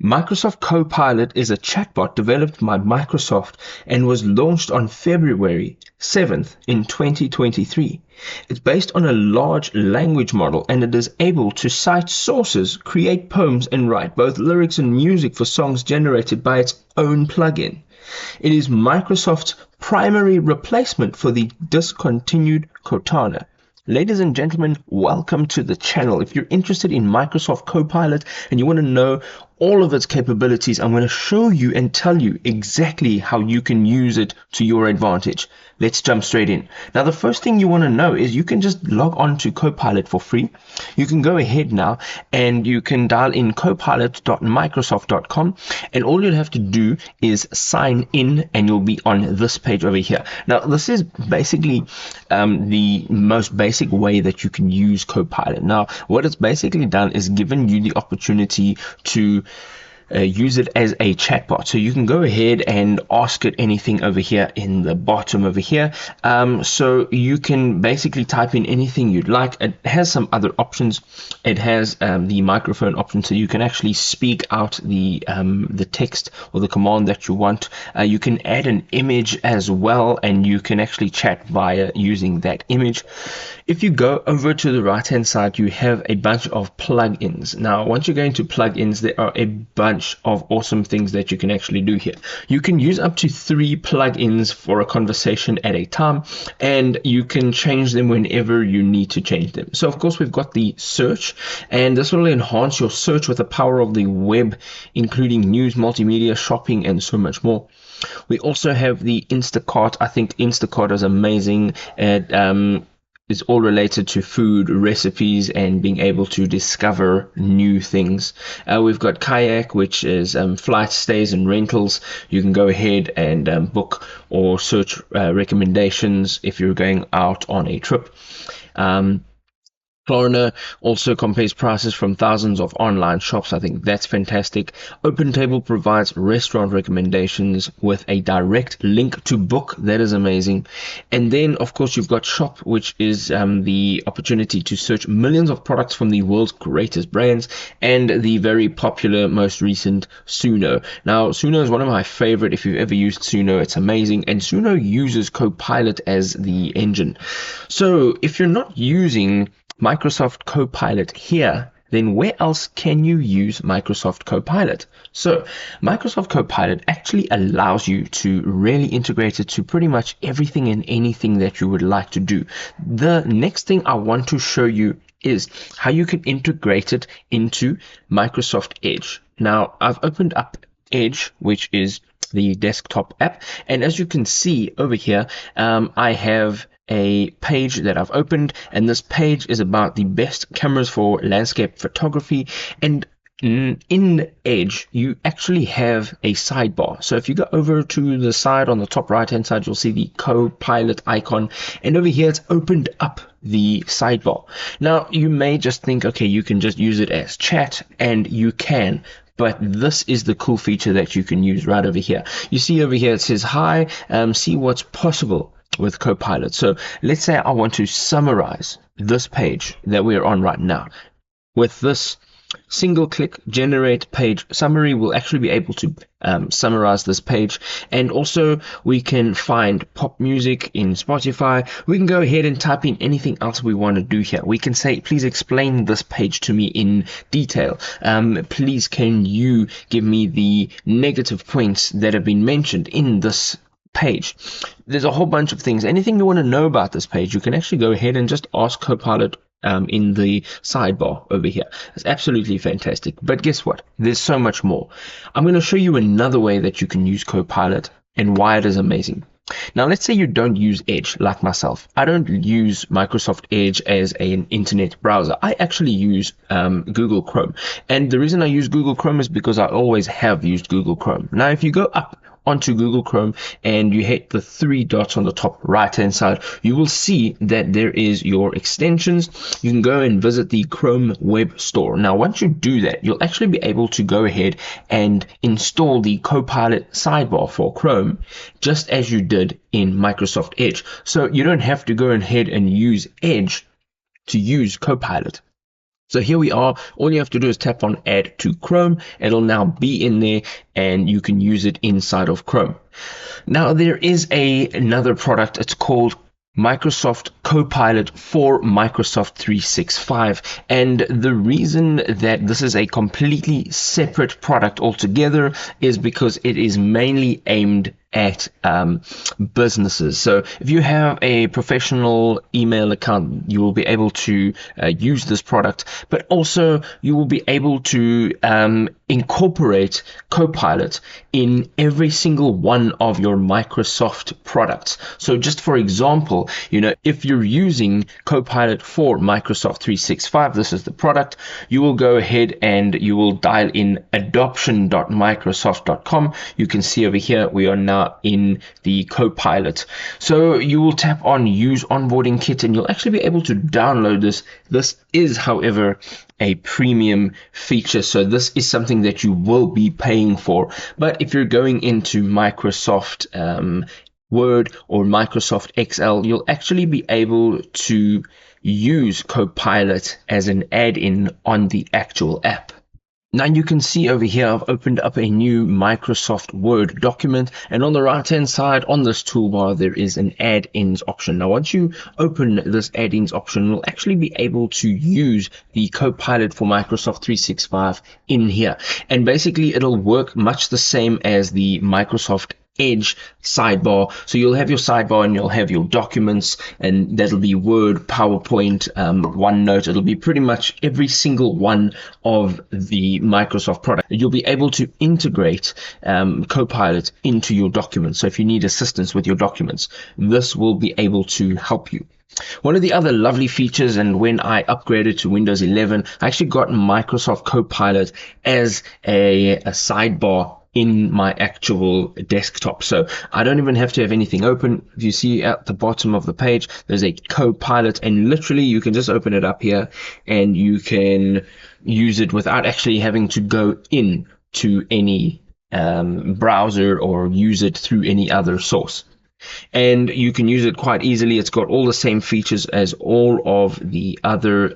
Microsoft Copilot is a chatbot developed by Microsoft and was launched on February 7th in 2023. It's based on a large language model and it is able to cite sources, create poems, and write both lyrics and music for songs generated by its own plugin. It is Microsoft's primary replacement for the discontinued Cortana. Ladies and gentlemen, welcome to the channel. If you're interested in Microsoft Copilot and you want to know all of its capabilities, I'm going to show you and tell you exactly how you can use it to your advantage. Let's jump straight in. Now, the first thing you want to know is you can just log on to Copilot for free. You can go ahead now and you can dial in copilot.microsoft.com, and all you'll have to do is sign in and you'll be on this page over here. Now, this is basically the most basic way that you can use Copilot. Now, what it's basically done is given you the opportunity to use it as a chatbot. So you can go ahead and ask it anything over here in the bottom over here. So you can basically type in anything you'd like. It has some other options. It has the microphone option, so you can actually speak out the text or the command that you want. You can add an image as well, and you can actually chat via using that image. If you go over to the right hand side, you have a bunch of plugins. Now, once you go into plugins, there are a bunch of awesome things that you can actually do here. You can use up to 3 plugins for a conversation at a time, and you can change them whenever you need to change them. So of course, we've got the search, and this will enhance your search with the power of the web, including news, multimedia, shopping, and so much more. We also have the Instacart. I think Instacart is amazing at is all related to food, recipes, and being able to discover new things. We've got Kayak, which is flight stays and rentals. You can go ahead and book or search recommendations if you're going out on a trip. Klarna also compares prices from thousands of online shops. I think that's fantastic. OpenTable provides restaurant recommendations with a direct link to book. That is amazing. And then, of course, you've got Shop, which is the opportunity to search millions of products from the world's greatest brands, and the very popular, most recent Suno. Now, Suno is one of my favorite. If you've ever used Suno, it's amazing. And Suno uses Copilot as the engine. So if you're not using Microsoft Copilot here, then where else can you use Microsoft Copilot? So Microsoft Copilot actually allows you to really integrate it to pretty much everything and anything that you would like to do. The next thing I want to show you is how you can integrate it into Microsoft Edge. Now, I've opened up Edge, which is the desktop app, and as you can see over here, I have a page that I've opened, and this page is about the best cameras for landscape photography. And in Edge, you actually have a sidebar. So if you go over to the side on the top right hand side, you'll see the Copilot icon, and over here it's opened up the sidebar. Now, you may just think, okay, you can just use it as chat, and you can. But this is the cool feature that you can use right over here. You see over here, it says, hi, see what's possible with Copilot. So let's say I want to summarize this page that we're on right now. With this single click, generate page summary, we'll actually be able to summarize this page. And also we can find pop music in Spotify. We can go ahead and type in anything else we want to do here. We can say, please explain this page to me in detail. Please can you give me the negative points that have been mentioned in this page. There's a whole bunch of things. Anything you want to know about this page, you can actually go ahead and just ask Copilot in the sidebar over here. It's absolutely fantastic. But guess what? There's so much more. I'm going to show you another way that you can use Copilot and why it is amazing. Now, let's say you don't use Edge like myself. I don't use Microsoft Edge as an internet browser. I actually use Google Chrome. And the reason I use Google Chrome is because I always have used Google Chrome. Now, if you go up onto Google Chrome and you hit the 3 dots on the top right hand side, you will see that there is your extensions. You can go and visit the Chrome Web Store. Now, once you do that, you'll actually be able to go ahead and install the Copilot sidebar for Chrome, just as you did in Microsoft Edge. So you don't have to go ahead and use Edge to use Copilot. So here we are. All you have to do is tap on Add to Chrome. It'll now be in there and you can use it inside of Chrome. Now there is another product. It's called Microsoft Copilot for Microsoft 365, and the reason that this is a completely separate product altogether is because it is mainly aimed at businesses. So if you have a professional email account, you will be able to use this product, but also you will be able to incorporate Copilot in every single one of your Microsoft products. So just for example, if you're using Copilot for Microsoft 365, this is the product, you will go ahead and you will dial in adoption.microsoft.com. You can see over here, we are now in the Copilot. So you will tap on Use Onboarding Kit and you'll actually be able to download this. This is, however, a premium feature, so this is something that you will be paying for. But if you're going into Microsoft Word or Microsoft Excel, you'll actually be able to use Copilot as an add-in on the actual app. Now you can see over here, I've opened up a new Microsoft Word document, and on the right hand side on this toolbar, there is an add-ins option. Now once you open this add-ins option, you'll actually be able to use the Copilot for Microsoft 365 in here. And basically it'll work much the same as the Microsoft Edge sidebar. So you'll have your sidebar and you'll have your documents, and that'll be Word, PowerPoint, OneNote. It'll be pretty much every single one of the Microsoft product. You'll be able to integrate Copilot into your documents. So if you need assistance with your documents, this will be able to help you. One of the other lovely features, and when I upgraded to Windows 11, I actually got Microsoft Copilot as a sidebar in my actual desktop. So I don't even have to have anything open. If you see at the bottom of the page, there's a Copilot, and literally you can just open it up here and you can use it without actually having to go in to any browser or use it through any other source. And you can use it quite easily. It's got all the same features as all of the other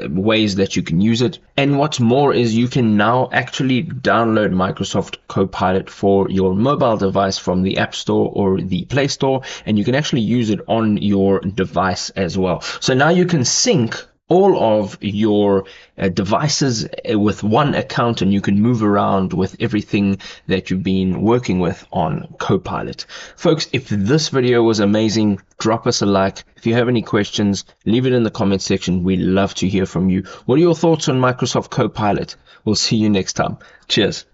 ways that you can use it. And what's more is you can now actually download Microsoft Copilot for your mobile device from the App Store or the Play Store, and you can actually use it on your device as well. So now you can sync all of your devices with one account, and you can move around with everything that you've been working with on Copilot. Folks, if this video was amazing, drop us a like. If you have any questions, leave it in the comment section. We'd love to hear from you. What are your thoughts on Microsoft Copilot? We'll see you next time. Cheers.